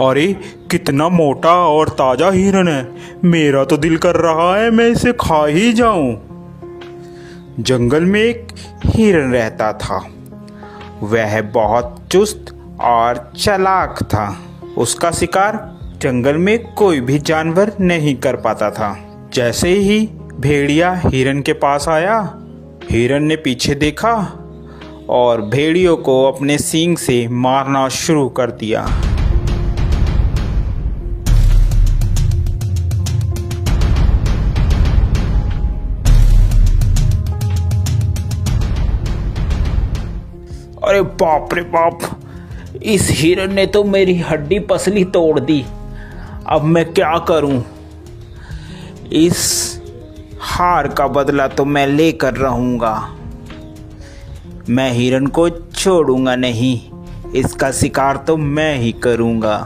अरे कितना मोटा और ताजा हिरन है। मेरा तो दिल कर रहा है मैं इसे खा ही जाऊं। जंगल में एक हिरन रहता था। वह बहुत चुस्त और चालाक था। उसका शिकार जंगल में कोई भी जानवर नहीं कर पाता था। जैसे ही भेड़िया हिरन के पास आया, हिरन ने पीछे देखा और भेड़ियों को अपने सींग से मारना शुरू कर दिया। अरे बाप रे बाप, इस हिरन ने तो मेरी हड्डी पसली तोड़ दी। अब मैं क्या करूं? इस हार का बदला तो मैं लेकर रहूंगा। मैं हिरन को छोड़ूंगा नहीं, इसका शिकार तो मैं ही करूंगा।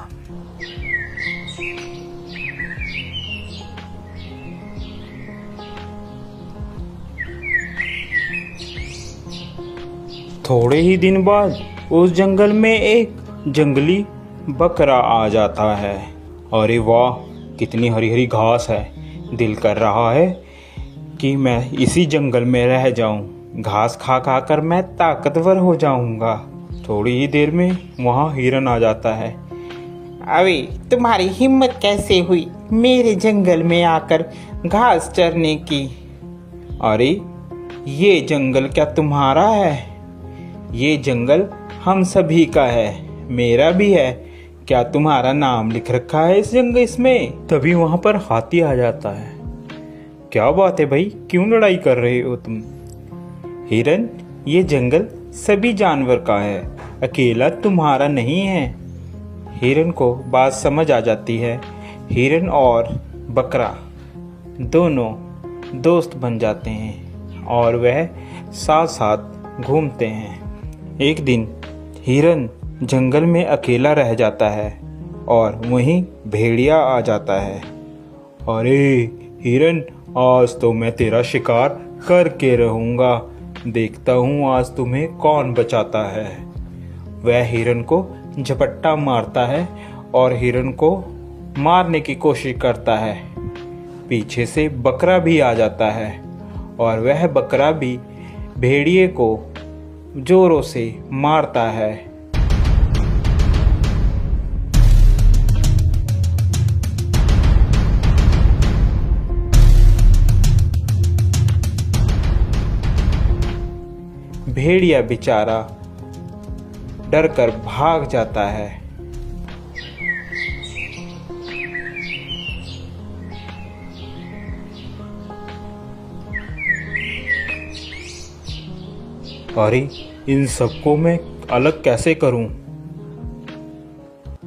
थोड़े ही दिन बाद उस जंगल में एक जंगली बकरा आ जाता है। अरे वाह, कितनी हरी हरी घास है। दिल कर रहा है कि मैं इसी जंगल में रह जाऊं। घास खा खा कर मैं ताकतवर हो जाऊंगा। थोड़ी ही देर में वहाँ हिरन आ जाता है। अरे तुम्हारी हिम्मत कैसे हुई मेरे जंगल में आकर घास चरने की? अरे ये जंगल क्या तुम्हारा है? ये जंगल हम सभी का है, मेरा भी है। क्या तुम्हारा नाम लिख रखा है इस जंगल इसमें? तभी वहां पर हाथी आ जाता है। क्या बात है भाई, क्यों लड़ाई कर रहे हो तुम? हिरन, ये जंगल सभी जानवर का है, अकेला तुम्हारा नहीं है। हिरन को बात समझ आ जाती है। हिरन और बकरा दोनों दोस्त बन जाते हैं और वह साथ साथ घूमते हैं। एक दिन हिरन जंगल में अकेला रह जाता है और वहीं भेड़िया आ जाता है। अरे हिरन, आज तो मैं तेरा शिकार करके रहूंगा। देखता हूँ आज तुम्हें कौन बचाता है। वह हिरन को झपट्टा मारता है और हिरन को मारने की कोशिश करता है। पीछे से बकरा भी आ जाता है और वह बकरा भी भेड़िए को जोरों से मारता है। भेड़िया बेचारा डर कर भाग जाता है। अरे इन सबको मैं अलग कैसे करूं?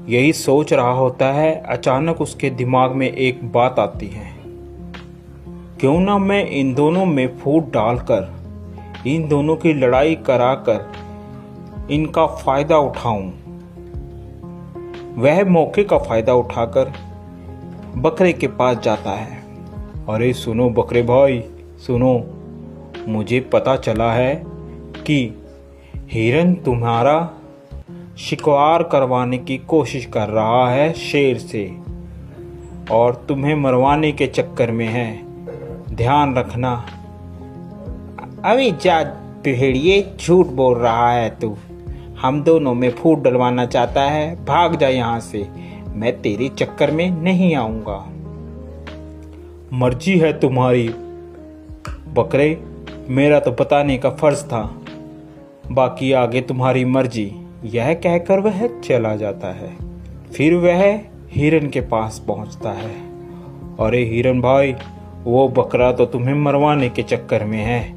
यही सोच रहा होता है, अचानक उसके दिमाग में एक बात आती है। क्यों ना मैं इन दोनों में फूट डालकर इन दोनों की लड़ाई कराकर इनका फायदा उठाऊं। वह मौके का फायदा उठाकर बकरे के पास जाता है। अरे सुनो बकरे भाई, सुनो, मुझे पता चला है कि हिरन तुम्हारा शिकार करवाने की कोशिश कर रहा है शेर से और तुम्हें मरवाने के चक्कर में है। ध्यान रखना। अभी जा भेड़िए, झूठ बोल रहा है तू। हम दोनों में फूट डलवाना चाहता है, भाग जा यहाँ से। मैं तेरे चक्कर में नहीं आऊंगा। मर्जी है तुम्हारी बकरे, मेरा तो बताने का फर्ज था, बाकी आगे तुम्हारी मर्जी। यह कहकर वह चला जाता है। फिर वह हिरन के पास पहुंचता है। अरे हिरन भाई, वो बकरा तो तुम्हें मरवाने के चक्कर में है।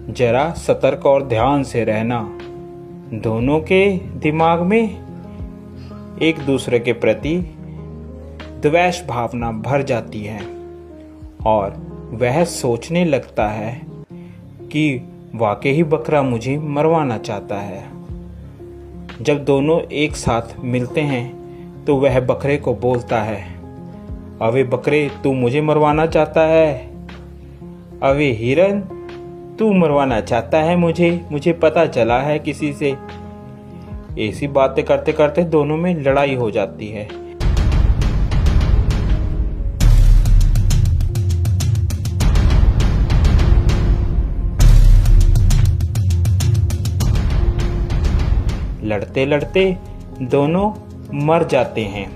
जरा सतर्क और ध्यान से रहना। दोनों के दिमाग में एक दूसरे के प्रति द्वेष भावना भर जाती है और वह सोचने लगता है कि वाकई ही बकरा मुझे मरवाना चाहता है। जब दोनों एक साथ मिलते हैं तो वह बकरे को बोलता है, अबे बकरे, तू मुझे मरवाना चाहता है? अबे हिरन, तू मरवाना चाहता है मुझे पता चला है किसी से। ऐसी बातें करते करते दोनों में लड़ाई हो जाती है। लड़ते लड़ते दोनों मर जाते हैं।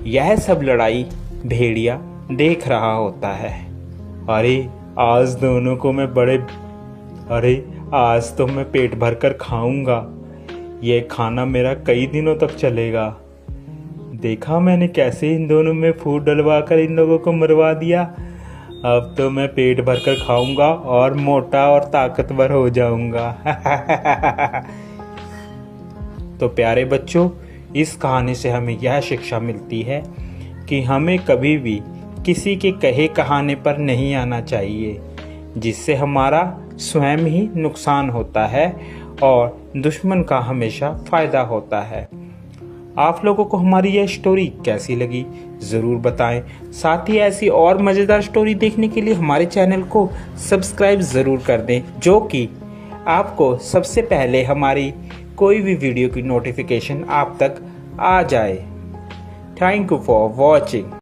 यह सब लड़ाई भेड़िया देख रहा होता है। अरे आज दोनों को मैं आज तो मैं पेट भर कर खाऊंगा। ये खाना मेरा कई दिनों तक चलेगा। देखा मैंने कैसे इन दोनों में फूड डलवा कर इन लोगों को मरवा दिया। अब तो मैं पेट भर कर खाऊंगा और मोटा और ताकतवर हो जाऊंगा। तो प्यारे बच्चों, इस कहानी से हमें यह शिक्षा मिलती है कि हमें कभी भी किसी के कहे कहाने पर नहीं आना चाहिए, जिससे हमारा स्वयं ही नुकसान होता है और दुश्मन का हमेशा फायदा होता है। आप लोगों को हमारी यह स्टोरी कैसी लगी ज़रूर बताएं। साथ ही ऐसी और मज़ेदार स्टोरी देखने के लिए हमारे चैनल को सब्सक्राइब ज़रूर कर दें, जो कि आपको सबसे पहले हमारी कोई भी वीडियो की नोटिफिकेशन आप तक आ जाए। Thank you for watching.